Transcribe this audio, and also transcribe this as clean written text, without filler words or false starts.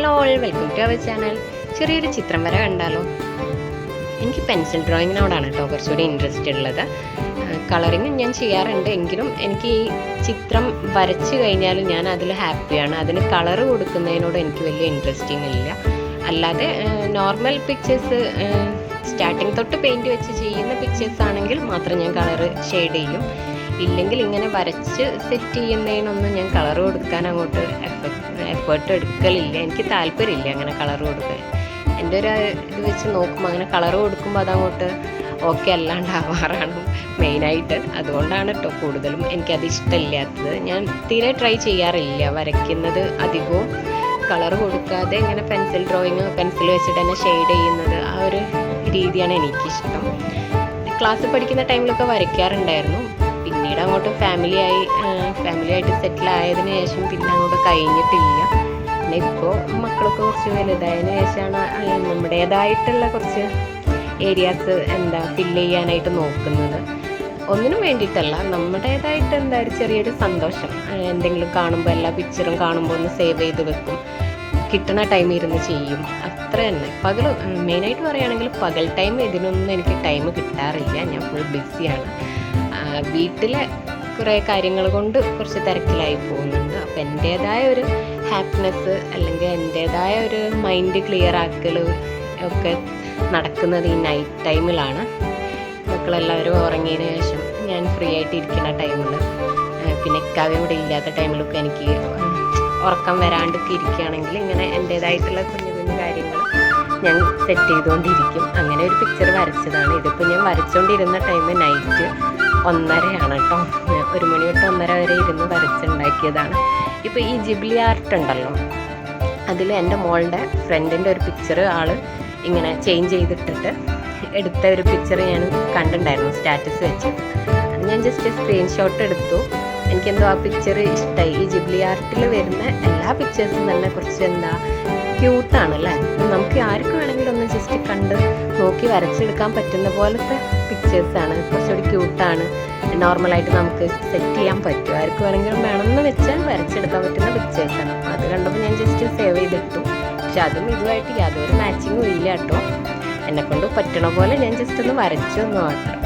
Hello all, welcome to our channel. ചെറിയൊരു ചിത്രം വര കണ്ടാലോ? എനിക്ക് പെൻസിൽ ഡ്രോയിങ്ങിനോടാണ് കേട്ടോ കുറച്ചുകൂടി ഇൻട്രസ്റ്റ് ഉള്ളത്. കളറിങ് ഞാൻ ചെയ്യാറുണ്ട്, എങ്കിലും എനിക്ക് ഈ ചിത്രം വരച്ച് കഴിഞ്ഞാൽ ഞാൻ അതിൽ ഹാപ്പിയാണ്. അതിന് കളറ് കൊടുക്കുന്നതിനോട് എനിക്ക് വലിയ ഇൻട്രസ്റ്റിംഗ് ഇല്ല. അല്ലാതെ നോർമൽ പിക്ചേഴ്സ് സ്റ്റാർട്ടിങ് തൊട്ട് പെയിൻറ്റ് വെച്ച് ചെയ്യുന്ന പിക്ചേഴ്സ് ആണെങ്കിൽ മാത്രം ഞാൻ കളറ് ഷെയ്ഡ് ചെയ്യും. ഇല്ലെങ്കിൽ ഇങ്ങനെ വരച്ച് സെറ്റ് ചെയ്യുന്നതിനൊന്നും ഞാൻ കളർ കൊടുക്കാൻ അങ്ങോട്ട് എഫേർട്ട് എടുക്കലില്ല. എനിക്ക് താല്പര്യമില്ല അങ്ങനെ കളർ കൊടുക്കാൻ. എൻ്റെ ഒരു ഇത് വെച്ച് നോക്കുമ്പോൾ അങ്ങനെ കളർ കൊടുക്കുമ്പോൾ അതങ്ങോട്ട് ഓക്കെ അല്ലാണ്ടാവാറാണ് മെയിനായിട്ട്. അതുകൊണ്ടാണ് കേട്ടോ കൂടുതലും എനിക്കത് ഇഷ്ടമില്ലാത്തത്. ഞാൻ തീരെ ട്രൈ ചെയ്യാറില്ല വരയ്ക്കുന്നത്. അധികവും കളർ കൊടുക്കാതെ ഇങ്ങനെ പെൻസിൽ ഡ്രോയിങ് പെൻസിൽ വെച്ചിട്ട് തന്നെ ഷെയ്ഡ് ചെയ്യുന്നത്, ആ ഒരു രീതിയാണ് എനിക്കിഷ്ടം. ക്ലാസ് പഠിക്കുന്ന ടൈമിലൊക്കെ വരയ്ക്കാറുണ്ടായിരുന്നു. പിന്നീട് അങ്ങോട്ട് ഫാമിലിയായിട്ട് സെറ്റിൽ ആയതിനു ശേഷം പിന്നെ അങ്ങോട്ട് കഴിഞ്ഞിട്ടില്ല. പിന്നെ ഇപ്പോൾ മക്കളൊക്കെ കുറച്ച് വലുതായതിനു ശേഷമാണ് നമ്മുടേതായിട്ടുള്ള കുറച്ച് ഏരിയാസ് ഫില്ല് ചെയ്യാനായിട്ട് നോക്കുന്നത്. ഒന്നിനും വേണ്ടിയിട്ടല്ല, നമ്മുടേതായിട്ട് ഒരു ചെറിയൊരു സന്തോഷം. എന്തെങ്കിലും കാണുമ്പോൾ എല്ലാ പിക്ചറും കാണുമ്പോൾ ഒന്ന് സേവ് ചെയ്ത് വെക്കും, കിട്ടുന്ന ടൈം ഇരുന്ന് ചെയ്യും, അത്ര തന്നെ. മെയിനായിട്ട് പറയുകയാണെങ്കിൽ പകൽ ടൈം ഇതിനൊന്നും എനിക്ക് ടൈം കിട്ടാറില്ല. ഞാൻ ഫുൾ ബിസിയാണ്. വീട്ടിലെ കുറേ കാര്യങ്ങൾ കൊണ്ട് കുറച്ച് തിരക്കിലായി പോകുന്നുണ്ട്. അപ്പോൾ എൻ്റേതായ ഒരു ഹാപ്പിനെസ് അല്ലെങ്കിൽ എൻ്റേതായ ഒരു മൈൻഡ് ക്ലിയർ ആക്കൽ ഒക്കെ നടക്കുന്നത് ഈ നൈറ്റ് ടൈമിലാണ്. മക്കളെല്ലാവരും ഉറങ്ങിയതിന് ശേഷം ഞാൻ ഫ്രീ ആയിട്ട് ഇരിക്കുന്ന ടൈമിൽ, പിന്നെ ഇക്കാവ്യം ഇവിടെ ഇല്ലാത്ത ടൈമിലൊക്കെ എനിക്ക് ഉറക്കം വരാണ്ടൊക്കെ ഇരിക്കുകയാണെങ്കിൽ ഇങ്ങനെ എൻ്റേതായിട്ടുള്ള കുഞ്ഞു കുഞ്ഞു കാര്യങ്ങൾ ഞാൻ സെറ്റ് ചെയ്തുകൊണ്ടിരിക്കും. അങ്ങനെ ഒരു പിക്ചർ വരച്ചതാണ്. ഇതിപ്പോൾ ഞാൻ വരച്ചുകൊണ്ടിരുന്ന ടൈം നൈറ്റ് 1:30 കേട്ടോ. 1 മണി തൊട്ട് 1:30 വരെ ഇരുന്ന് വരച്ചുണ്ടാക്കിയതാണ്. ഇപ്പോൾ ഈ ജിബ്ലി ആർട്ട് ഉണ്ടല്ലോ, അതിൽ എൻ്റെ മോളുടെ ഫ്രണ്ടിൻ്റെ ഒരു പിക്ചർ ആൾ ഇങ്ങനെ ചേഞ്ച് ചെയ്തിട്ടിട്ട് എടുത്ത ഒരു പിക്ചർ ഞാൻ കണ്ടിട്ടുണ്ടായിരുന്നു സ്റ്റാറ്റസ് വെച്ചിട്ട്. അത് ഞാൻ ജസ്റ്റ് സ്ക്രീൻഷോട്ട് എടുത്തു. എനിക്കെന്തോ ആ പിക്ചർ ഇഷ്ടമായി. ഈ ജിബ്ലി ആർട്ടിൽ വരുന്ന എല്ലാ പിക്ചേഴ്സും തന്നെ കുറച്ച് ക്യൂട്ടാണല്ലേ. നമുക്ക് ആർക്ക് വേണമെങ്കിലും ഒന്ന് ജസ്റ്റ് കണ്ട് നോക്കി വരച്ചെടുക്കാൻ പറ്റുന്ന പോലത്തെ പിക്ചേഴ്സാണ്. കുറച്ചുകൂടി ക്യൂട്ടാണ്. നോർമലായിട്ട് നമുക്ക് സെറ്റ് ചെയ്യാൻ പറ്റും. ആർക്ക് വേണമെങ്കിലും വേണമെന്ന് വെച്ചാൽ വരച്ചെടുക്കാൻ പറ്റുന്ന പിക്ചേഴ്സാണ്. അപ്പോൾ അത് കണ്ടപ്പോൾ ഞാൻ ജസ്റ്റ് സേവ് ചെയ്തിട്ടു. പക്ഷെ അതും ഇതുമായിട്ട് യാതൊരു മാച്ചിങ്ങും ഇല്ല കേട്ടോ. എന്നെക്കൊണ്ട് പറ്റണ പോലെ ഞാൻ ജസ്റ്റ് ഒന്ന് വരച്ചു എന്ന് മാത്രം.